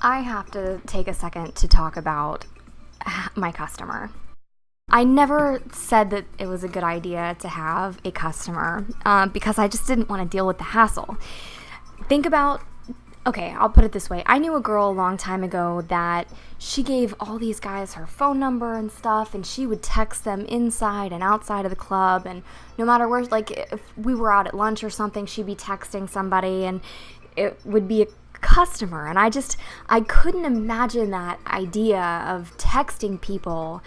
I have to take a second to talk about my customer. I never said that it was a good idea to have a customer because I just didn't want to deal with the hassle. Think about, okay, I'll put it this way. I knew a girl a long time ago that she gave all these guys her phone number and stuff, and she would text them inside and outside of the club, and no matter where, like if we were out at lunch or something, she'd be texting somebody, and it would be a customer. And I couldn't imagine that idea of texting people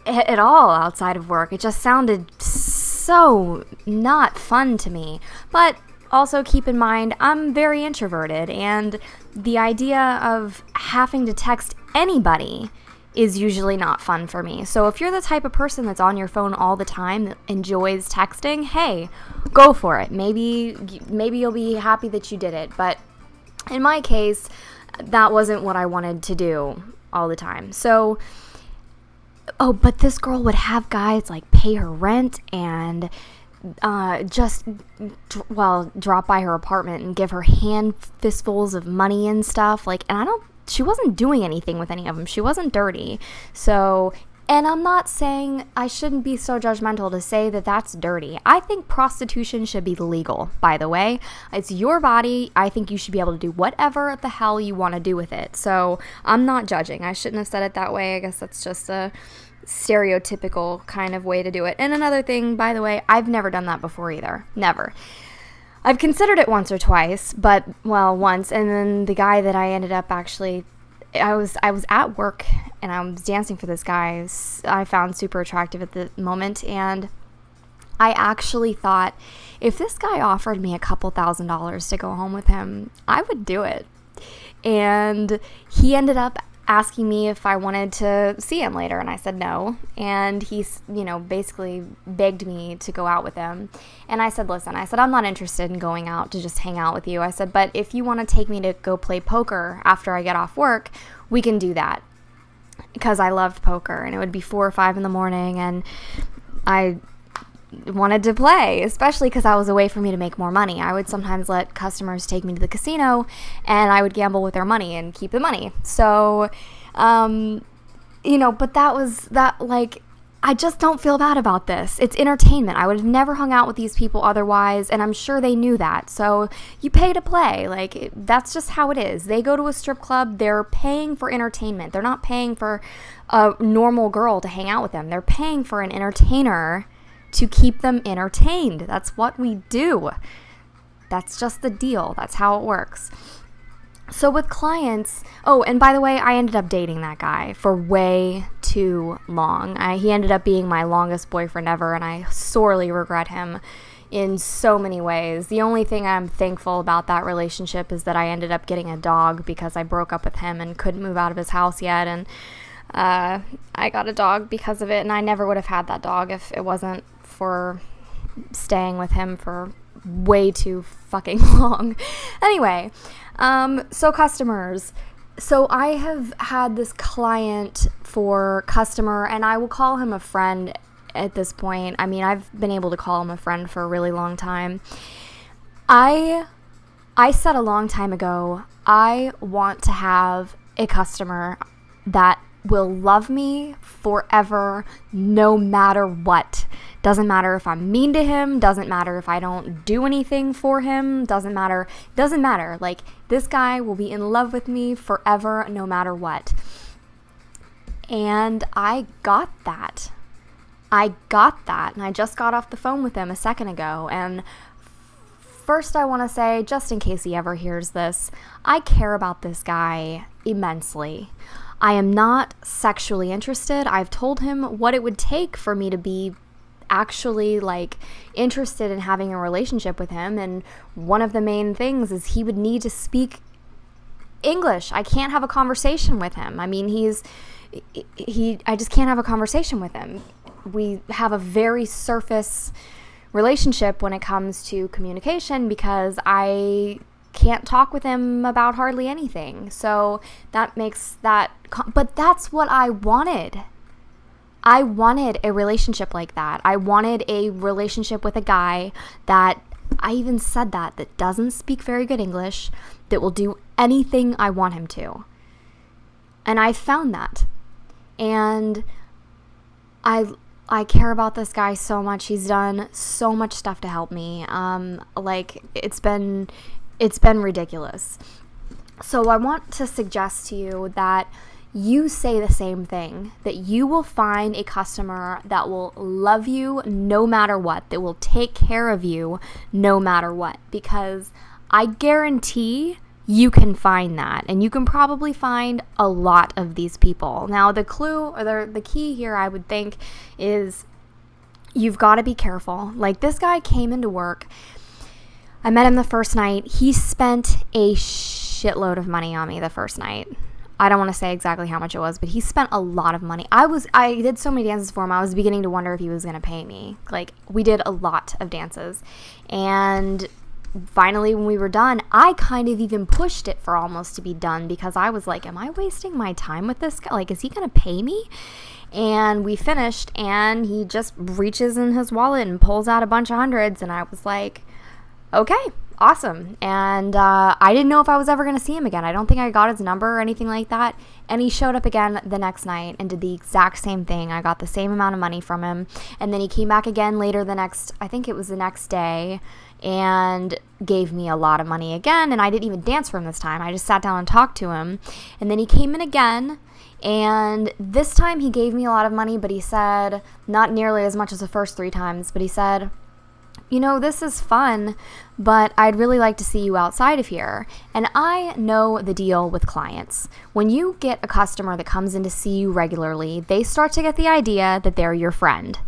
at all outside of work. It just sounded so not fun to me. But also keep in mind, I'm very introverted, and the idea of having to text anybody is usually not fun for me. So if you're the type of person that's on your phone all the time, that enjoys texting, hey, go for it. Maybe you'll be happy that you did it. But in my case, that wasn't what I wanted to do all the time. So, but this girl would have guys like pay her rent and drop by her apartment and give her hand fistfuls of money and stuff. She wasn't doing anything with any of them. She wasn't dirty. So, and I'm not saying, I shouldn't be so judgmental to say that that's dirty. I think prostitution should be legal, by the way. It's your body. I think you should be able to do whatever the hell you want to do with it. So I'm not judging. I shouldn't have said it that way. I guess that's just a stereotypical kind of way to do it. And another thing, by the way, I've never done that before either. Never. I've considered it once or twice, once, and then the guy that I ended up actually, I was at work and I was dancing for this guy I found super attractive at the moment, and I actually thought if this guy offered me a couple $1,000s to go home with him, I would do it. And he ended up asking me if I wanted to see him later, and I said no, and he, basically begged me to go out with him, and I said, listen, I'm not interested in going out to just hang out with you. I said, but if you want to take me to go play poker after I get off work, we can do that, because I loved poker, and it would be 4 or 5 in the morning, and I wanted to play, especially because that was a way for me to make more money. I would sometimes let customers take me to the casino, and I would gamble with their money and keep the money. So, but I just don't feel bad about this. It's entertainment. I would have never hung out with these people otherwise, and I'm sure they knew that. So you pay to play. That's just how it is. They go to a strip club. They're paying for entertainment. They're not paying for a normal girl to hang out with them. They're paying for an entertainer to keep them entertained. That's what we do. That's just the deal. That's how it works. So with clients, and by the way, I ended up dating that guy for way too long. He ended up being my longest boyfriend ever, and I sorely regret him in so many ways. The only thing I'm thankful about that relationship is that I ended up getting a dog because I broke up with him and couldn't move out of his house yet, and I got a dog because of it, and I never would have had that dog if it wasn't for staying with him for way too fucking long. Anyway, so customers. So I have had this client for customer, and I will call him a friend at this point. I mean, I've been able to call him a friend for a really long time. I said a long time ago, I want to have a customer that will love me forever, no matter what. Doesn't matter if I'm mean to him, doesn't matter if I don't do anything for him, doesn't matter. Like, this guy will be in love with me forever, no matter what. And I got that. And I just got off the phone with him a second ago, and first I want to say, just in case he ever hears this, I care about this guy immensely. I am not sexually interested. I've told him what it would take for me to be actually interested in having a relationship with him, and one of the main things is he would need to speak English. I can't have a conversation with him. I mean, I just can't have a conversation with him. We have a very surface relationship when it comes to communication because I can't talk with him about hardly anything. So that makes that, but that's what I wanted. I wanted a relationship like that. I wanted a relationship with a guy that, I even said that doesn't speak very good English, that will do anything I want him to. And I found that. And I care about this guy so much. He's done so much stuff to help me. Like it's been ridiculous. So I want to suggest to you that you say the same thing, that you will find a customer that will love you no matter what, that will take care of you no matter what, because I guarantee you can find that, and you can probably find a lot of these people. Now, the clue or the key here, I would think, is you've got to be careful. Like, this guy came into work. I met him the first night. He spent a shitload of money on me the first night. I don't want to say exactly how much it was, but he spent a lot of money. I did so many dances for him, I was beginning to wonder if he was going to pay me. Like, we did a lot of dances. And finally, when we were done, I kind of even pushed it for almost to be done, because I was like, am I wasting my time with this guy? Like, is he going to pay me? And we finished, and he just reaches in his wallet and pulls out a bunch of hundreds, and I was like, okay, awesome. And I didn't know if I was ever going to see him again. I don't think I got his number or anything like that. And he showed up again the next night and did the exact same thing. I got the same amount of money from him. And then he came back again later I think it was the next day, and gave me a lot of money again. And I didn't even dance for him this time. I just sat down and talked to him. And then he came in again. And this time he gave me a lot of money, but he said, not nearly as much as the first 3 times, but he said, you know, this is fun, but I'd really like to see you outside of here. And I know the deal with clients. When you get a customer that comes in to see you regularly, they start to get the idea that they're your friend.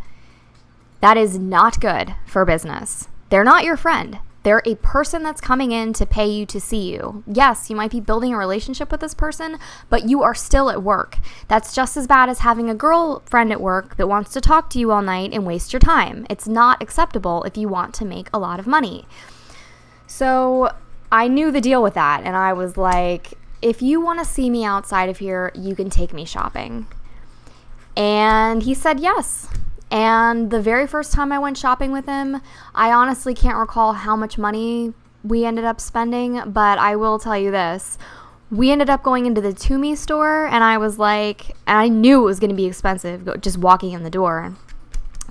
That is not good for business. They're not your friend. They're a person that's coming in to pay you to see you. Yes, you might be building a relationship with this person, but you are still at work. That's just as bad as having a girlfriend at work that wants to talk to you all night and waste your time. It's not acceptable if you want to make a lot of money. So I knew the deal with that, and I was like, if you want to see me outside of here, you can take me shopping. And he said yes. And the very first time I went shopping with him, I honestly can't recall how much money we ended up spending, but I will tell you this. We ended up going into the Tumi store, and I was like, and I knew it was going to be expensive just walking in the door.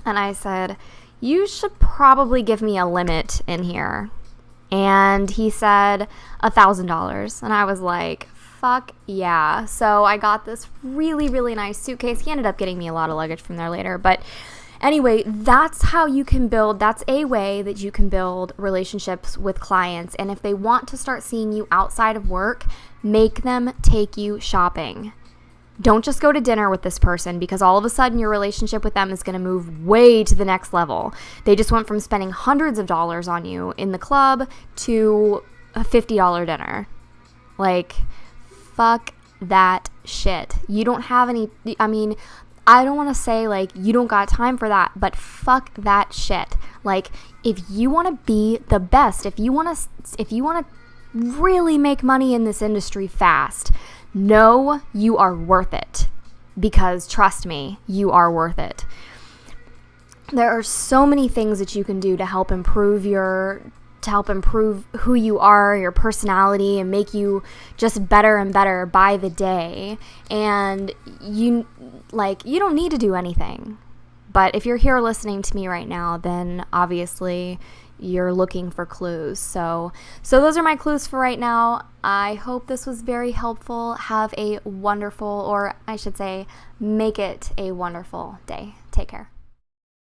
And I said, you should probably give me a limit in here. And he said $1,000. And I was like, fuck yeah. So I got this really, really nice suitcase. He ended up getting me a lot of luggage from there later. But anyway, that's how you can build, that's a way that you can build relationships with clients. And if they want to start seeing you outside of work, make them take you shopping. Don't just go to dinner with this person, because all of a sudden your relationship with them is going to move way to the next level. They just went from spending hundreds of dollars on you in the club to a $50 dinner. Like, fuck that shit. You don't have any, I don't want to say like you don't got time for that, but fuck that shit. Like, if you want to be the best, if you want to really make money in this industry fast, know you are worth it, because trust me, you are worth it. There are so many things that you can do to help improve who you are, your personality, and make you just better and better by the day. And you don't need to do anything. But if you're here listening to me right now, then obviously you're looking for clues. So those are my clues for right now. I hope this was very helpful. Have a wonderful, or I should say, make it a wonderful day. Take care.